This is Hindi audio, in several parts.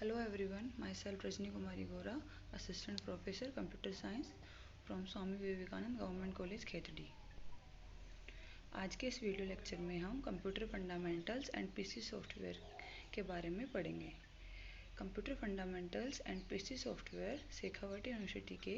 Hello everyone, myself Rajni Kumari Gora, Assistant Professor Computer Science from Swami Vivekanand Government College Khetri. आज के इस वीडियो लेक्चर में हम computer fundamentals and PC software के बारे में पढ़ेंगे। Computer fundamentals and PC software Shekhawati university के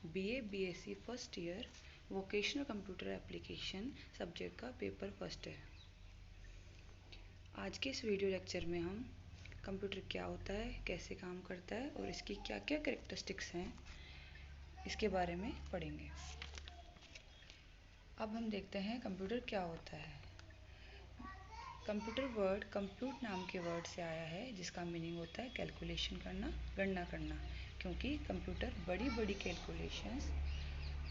BA BSc first year vocational computer application subject का पेपर फर्स्ट है। आज के इस वीडियो लेक्चर में हम कंप्यूटर क्या होता है, कैसे काम करता है और इसकी क्या क्या कैरेक्टरिस्टिक्स हैं, इसके बारे में पढ़ेंगे। अब हम देखते हैं कंप्यूटर क्या होता है। कंप्यूटर वर्ड कंप्यूट नाम के वर्ड से आया है, जिसका मीनिंग होता है कैलकुलेशन करना, गणना करना, क्योंकि कंप्यूटर बड़ी बड़ी कैलकुलेशंस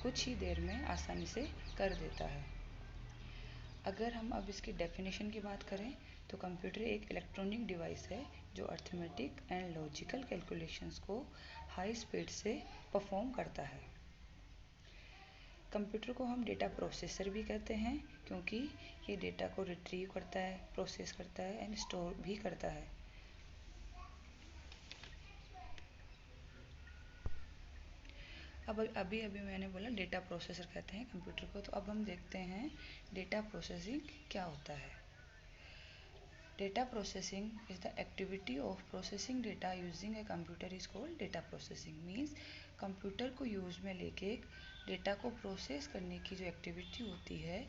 कुछ ही देर में आसानी से कर देता है। अगर हम अब इसकी डेफिनेशन की बात करें तो कंप्यूटर एक इलेक्ट्रॉनिक डिवाइस है जो अर्थमेटिक एंड लॉजिकल कैलकुलेशंस को हाई स्पीड से परफॉर्म करता है। कंप्यूटर को हम डेटा प्रोसेसर भी कहते हैं, क्योंकि ये डेटा को रिट्रीव करता है, प्रोसेस करता है एंड स्टोर भी करता है। अब अभी मैंने बोला डेटा प्रोसेसर कहते हैं कंप्यूटर को, तो अब हम देखते हैं डेटा प्रोसेसिंग क्या होता है। Data processing is the activity of processing data using a computer is called data processing. Means computer को यूज में लेके डेटा को प्रोसेस करने की जो एक्टिविटी होती है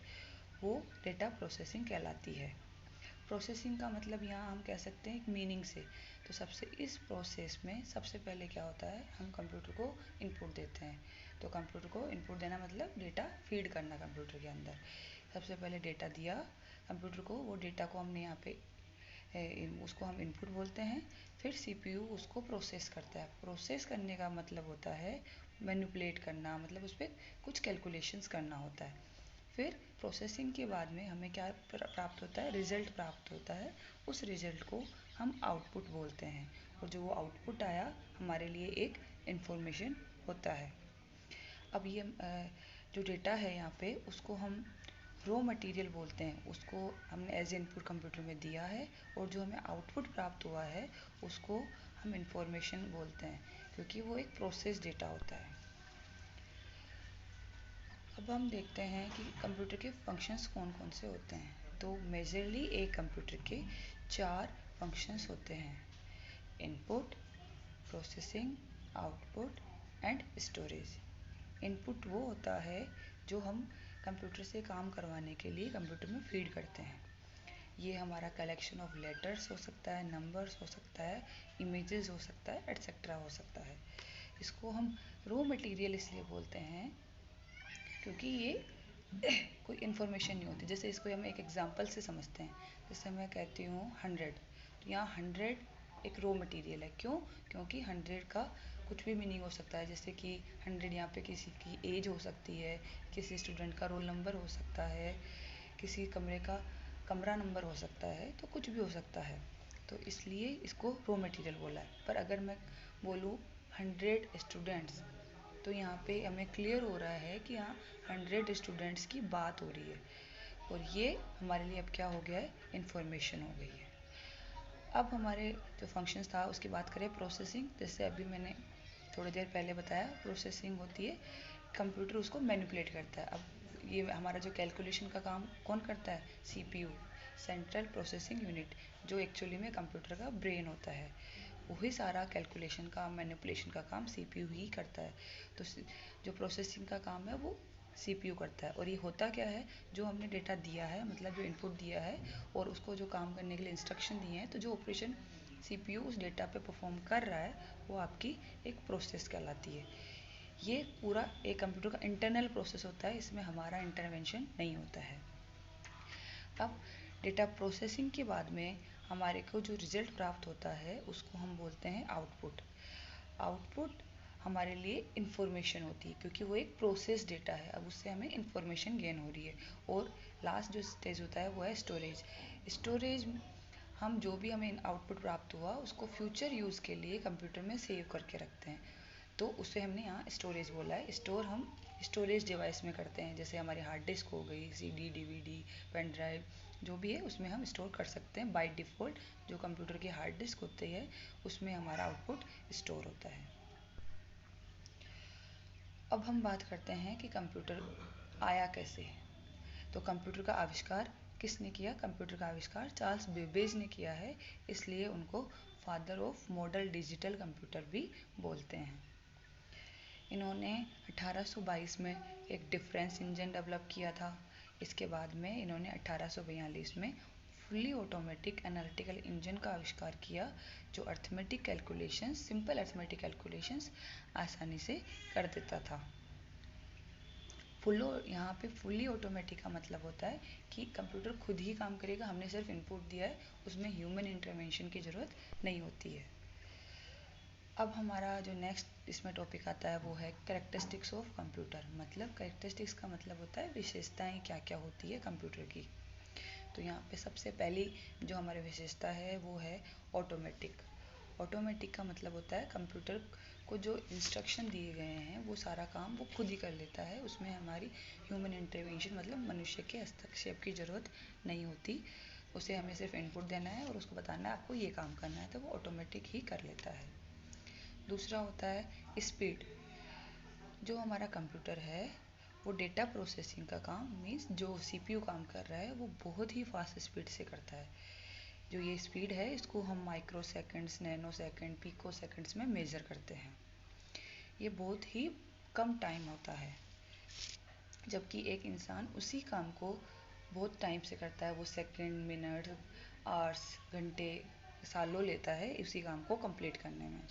वो डेटा प्रोसेसिंग कहलाती है। प्रोसेसिंग का मतलब यहाँ हम कह सकते हैं एक मीनिंग से। तो सबसे इस प्रोसेस में सबसे पहले क्या होता है, हम कंप्यूटर को इनपुट देते हैं। तो कंप्यूटर को इनपुट देना मतलब डेटा फीड करना कंप्यूटर के अंदर। सबसे पहले डेटा दिया कंप्यूटर को, वो डेटा को हमने यहाँ पे उसको हम इनपुट बोलते हैं। फिर सीपीयू उसको प्रोसेस करता है। प्रोसेस करने का मतलब होता है मैनिपुलेट करना, मतलब उस पर कुछ कैलकुलेशंस करना होता है। फिर प्रोसेसिंग के बाद में हमें क्या प्राप्त होता है, रिजल्ट प्राप्त होता है। उस रिजल्ट को हम आउटपुट बोलते हैं, और जो वो आउटपुट आया हमारे लिए एक इंफॉर्मेशन होता है। अब ये जो डेटा है यहाँ पे उसको हम रॉ मटेरियल बोलते हैं। उसको हमने एज इनपुट कंप्यूटर में दिया है, और जो हमें आउटपुट प्राप्त हुआ है उसको हम इंफॉर्मेशन बोलते हैं, क्योंकि वो एक प्रोसेस डेटा होता है। अब हम देखते हैं कि कंप्यूटर के फंक्शंस कौन कौन से होते हैं। तो मेजरली एक कंप्यूटर के 4 फंक्शंस होते हैं: input, processing, output and storage. Input वो होता है जो हम कंप्यूटर से काम करवाने के लिए कंप्यूटर में फीड करते हैं। ये हमारा कलेक्शन ऑफ लेटर्स हो सकता है, नंबर्स हो सकता है, इमेजेस हो सकता है, एटसेट्रा हो सकता है। इसको हम रॉ मटेरियल इसलिए बोलते हैं क्योंकि ये कोई इन्फॉर्मेशन नहीं होती। जैसे इसको हम एक एग्जांपल से समझते हैं। जैसे मैं कहती हूँ 100, तो यहाँ 100 एक रॉ मटेरियल है। क्यों? क्योंकि 100 का कुछ भी मीनिंग हो सकता है। जैसे कि 100 यहाँ पे किसी की एज हो सकती है, किसी स्टूडेंट का रोल नंबर हो सकता है, किसी कमरे का कमरा नंबर हो सकता है, तो कुछ भी हो सकता है। तो इसलिए इसको रॉ मटेरियल बोला है। पर अगर मैं बोलूँ 100 स्टूडेंट्स, तो यहाँ पे हमें क्लियर हो रहा है कि यहाँ 100 स्टूडेंट्स की बात हो रही है, और ये हमारे लिए अब क्या हो गया है, इन्फॉर्मेशन हो गई है। अब हमारे जो फंक्शंस था उसकी बात करें, प्रोसेसिंग। जैसे अभी मैंने थोड़ी देर पहले बताया, प्रोसेसिंग होती है कंप्यूटर उसको मैनिपुलेट करता है। अब ये हमारा जो कैलकुलेशन का काम कौन करता है, सीपीयू, सेंट्रल प्रोसेसिंग यूनिट, जो एक्चुअली में कंप्यूटर का ब्रेन होता है। वही सारा कैलकुलेशन का, मैनिपुलेशन का काम सीपीयू ही करता है। तो जो प्रोसेसिंग का काम है वो सीपीयू करता है। और ये होता क्या है, जो हमने डेटा दिया है, मतलब जो इनपुट दिया है और उसको जो काम करने के लिए इंस्ट्रक्शन दिए हैं, तो जो ऑपरेशन सीपीयू उस डेटा पे परफॉर्म कर रहा है वो आपकी एक प्रोसेस कहलाती है। ये पूरा एक कंप्यूटर का इंटरनल प्रोसेस होता है, इसमें हमारा इंटरवेंशन नहीं होता है। अब डेटा प्रोसेसिंग के बाद में हमारे को जो रिजल्ट प्राप्त होता है उसको हम बोलते हैं आउटपुट। आउटपुट हमारे लिए इंफॉर्मेशन होती है, क्योंकि वो एक प्रोसेस डेटा है। अब उससे हमें इंफॉर्मेशन गेन हो रही है। और लास्ट जो स्टेज होता है वो है स्टोरेज। स्टोरेज हम जो भी हमें आउटपुट प्राप्त हुआ उसको फ्यूचर यूज़ के लिए कंप्यूटर में सेव करके रखते हैं। तो उसे हमने यहाँ स्टोरेज बोला है। स्टोर हम स्टोरेज डिवाइस में करते हैं, जैसे हमारी हार्ड डिस्क हो गई, CD, DVD, पेन ड्राइव, जो भी है उसमें हम स्टोर कर सकते हैं। बाय डिफ़ॉल्ट जो कंप्यूटर की हार्ड डिस्क होती है उसमें हमारा आउटपुट स्टोर होता है। अब हम बात करते हैं कि कंप्यूटर आया कैसे। तो कंप्यूटर का आविष्कार किसने किया? कंप्यूटर का आविष्कार चार्ल्स बेबेज ने किया है, इसलिए उनको father of modern digital computer भी बोलते हैं। इन्होंने 1822 में एक डिफरेंस इंजन डेवलप किया था। इसके बाद में इन्होंने 1842 में फुल्ली ऑटोमेटिक एनालिटिकल इंजन का आविष्कार किया, जो arithmetic calculations, simple arithmetic calculations आसानी से कर देता था। यहाँ पे फुल्ली ऑटोमेटिक का मतलब होता है कि कंप्यूटर खुद ही काम करेगा, हमने सिर्फ इनपुट दिया है, उसमें ह्यूमन इंटरवेंशन की ज़रूरत नहीं होती है। अब हमारा जो नेक्स्ट इसमें टॉपिक आता है वो है कैरेक्टरिस्टिक्स ऑफ कंप्यूटर। मतलब कैरेक्टरिस्टिक्स का मतलब होता है विशेषताएं क्या क्या होती है कंप्यूटर की। तो यहाँ पे सबसे पहली जो हमारी विशेषता है वो है ऑटोमेटिक। ऑटोमेटिक का मतलब होता है कंप्यूटर को जो इंस्ट्रक्शन दिए गए हैं वो सारा काम वो खुद ही कर लेता है, उसमें हमारी ह्यूमन इंटरवेंशन मतलब मनुष्य के हस्तक्षेप की ज़रूरत नहीं होती। उसे हमें सिर्फ इनपुट देना है और उसको बताना है आपको ये काम करना है, तो वो ऑटोमेटिक ही कर लेता है। दूसरा होता है स्पीड। जो हमारा कंप्यूटर है वो डेटा प्रोसेसिंग का काम मीन्स जो CPU काम कर रहा है वो बहुत ही फास्ट स्पीड से करता है। जो ये स्पीड है इसको हम micro seconds, nano second, pico seconds में मेज़र करते हैं। ये बहुत ही कम टाइम होता है, जबकि एक इंसान उसी काम को बहुत टाइम से करता है। वो सेकंड, मिनट, आवर्स, घंटे, सालों लेता है उसी काम को कंप्लीट करने में।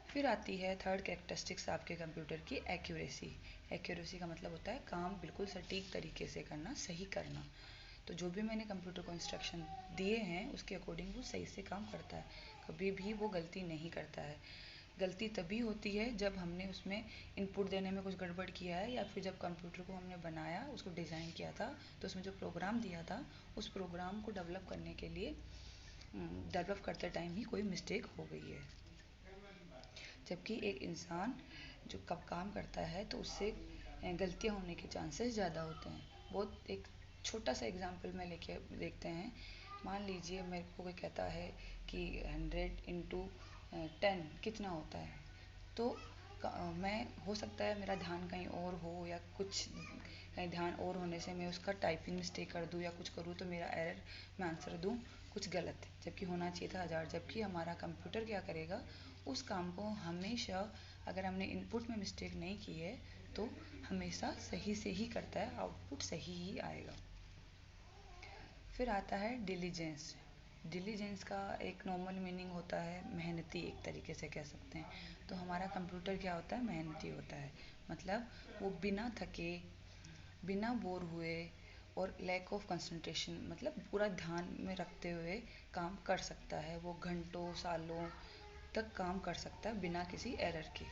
फिर आती है थर्ड कैरेक्टरिस्टिक्स आपके कंप्यूटर की, एक्यूरेसी। एक्यूरेसी का मतलब होता है काम बिल्कुल सटीक तरीके से करना, सही करना। तो जो भी मैंने कंप्यूटर को इंस्ट्रक्शन दिए हैं उसके अकॉर्डिंग वो सही से काम करता है, कभी भी वो गलती नहीं करता है। गलती तभी होती है जब हमने उसमें इनपुट देने में कुछ गड़बड़ किया है, या फिर जब कंप्यूटर को हमने बनाया, उसको डिज़ाइन किया था, तो उसमें जो प्रोग्राम दिया था उस प्रोग्राम को डेवलप करने के लिए डेवलप करते टाइम ही कोई मिस्टेक हो गई है। जबकि एक इंसान जो कब काम करता है तो उससे गलतियां होने के चांसेस ज़्यादा होते हैं। बहुत एक छोटा सा एग्जांपल में लेके देखते हैं। मान लीजिए मेरे को कोई कहता है कि 100 × 10 कितना होता है, तो मैं हो सकता है मेरा ध्यान कहीं और हो, या कुछ कहीं ध्यान और होने से मैं उसका टाइपिंग मिस्टेक कर दूँ या कुछ करूँ, तो मेरा एरर मैं आंसर दूँ कुछ गलत, जबकि होना चाहिए था 1000। जबकि हमारा कंप्यूटर क्या करेगा, उस काम को हमेशा, अगर हमने इनपुट में मिस्टेक नहीं की है तो हमेशा सही से ही करता है, आउटपुट सही ही आएगा। फिर आता है डिलीजेंस। डिलीजेंस का एक नॉर्मल मीनिंग होता है मेहनती, एक तरीके से कह सकते हैं। तो हमारा कंप्यूटर क्या होता है, मेहनती होता है। मतलब वो बिना थके, बिना बोर हुए और लैक ऑफ कंसंट्रेशन मतलब पूरा ध्यान में रखते हुए काम कर सकता है। वो घंटों सालों तक काम कर सकता है बिना किसी एरर के।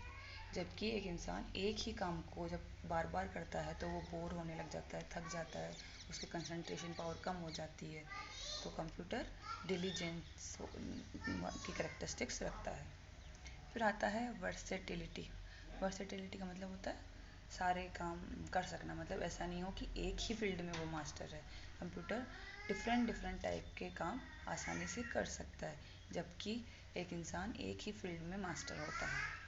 जबकि एक इंसान एक ही काम को जब बार बार करता है तो वो बोर होने लग जाता है, थक जाता है, उसकी कंसंट्रेशन पावर कम हो जाती है। तो कंप्यूटर डिलीजेंस की कैरेक्टरिस्टिक्स रखता है। फिर आता है वर्सेटिलिटी। वर्सेटिलिटी का मतलब होता है सारे काम कर सकना, मतलब ऐसा नहीं हो कि एक ही फील्ड में वो मास्टर है। कंप्यूटर डिफरेंट डिफरेंट टाइप के काम आसानी से कर सकता है, जबकि एक इंसान एक ही फील्ड में मास्टर होता है।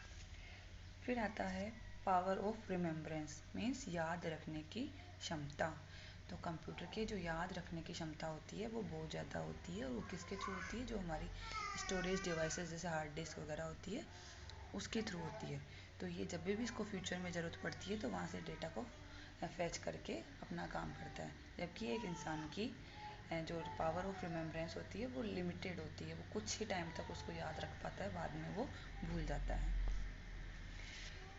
फिर आता है पावर ऑफ रिमेम्बरेंस, मीन्स याद रखने की क्षमता। तो कंप्यूटर के जो याद रखने की क्षमता होती है वो बहुत ज़्यादा होती है, और वो किसके थ्रू होती है, जो हमारी स्टोरेज डिवाइसेस जैसे हार्ड डिस्क वगैरह होती है उसके थ्रू होती है। तो ये जब भी इसको फ्यूचर में ज़रूरत पड़ती है तो वहाँ से डेटा को फैच करके अपना काम करता है। जबकि एक इंसान की जो पावर ऑफ रिमेम्बरेंस होती है वो लिमिटेड होती है, वो कुछ ही टाइम तक उसको याद रख पाता है, बाद में वो भूल जाता है।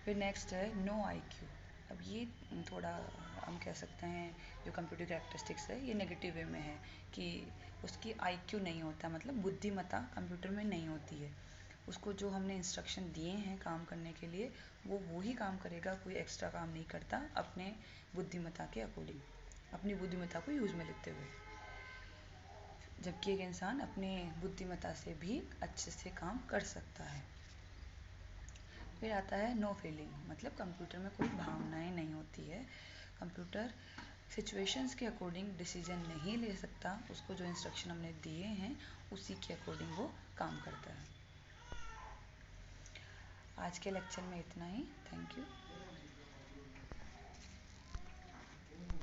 फिर नेक्स्ट है नो IQ। अब ये थोड़ा हम कह सकते हैं जो कंप्यूटर कैरेक्टरिस्टिक्स है ये नेगेटिव वे में है, कि उसकी IQ नहीं होता, मतलब बुद्धिमत्ता कंप्यूटर में नहीं होती है। उसको जो हमने इंस्ट्रक्शन दिए हैं काम करने के लिए वो ही काम करेगा, कोई एक्स्ट्रा काम नहीं करता अपने बुद्धिमत्ता के अकॉर्डिंग, अपनी बुद्धिमत्ता को यूज़ में लेते हुए। जबकि एक इंसान अपने बुद्धिमत्ता से भी अच्छे से काम कर सकता है। फिर आता है नो फीलिंग, मतलब कंप्यूटर में कोई भावनाएं नहीं होती है। कंप्यूटर सिचुएशंस के अकॉर्डिंग डिसीजन नहीं ले सकता, उसको जो इंस्ट्रक्शन हमने दिए हैं उसी के अकॉर्डिंग वो काम करता है। आज के लेक्चर में इतना ही। Thank you.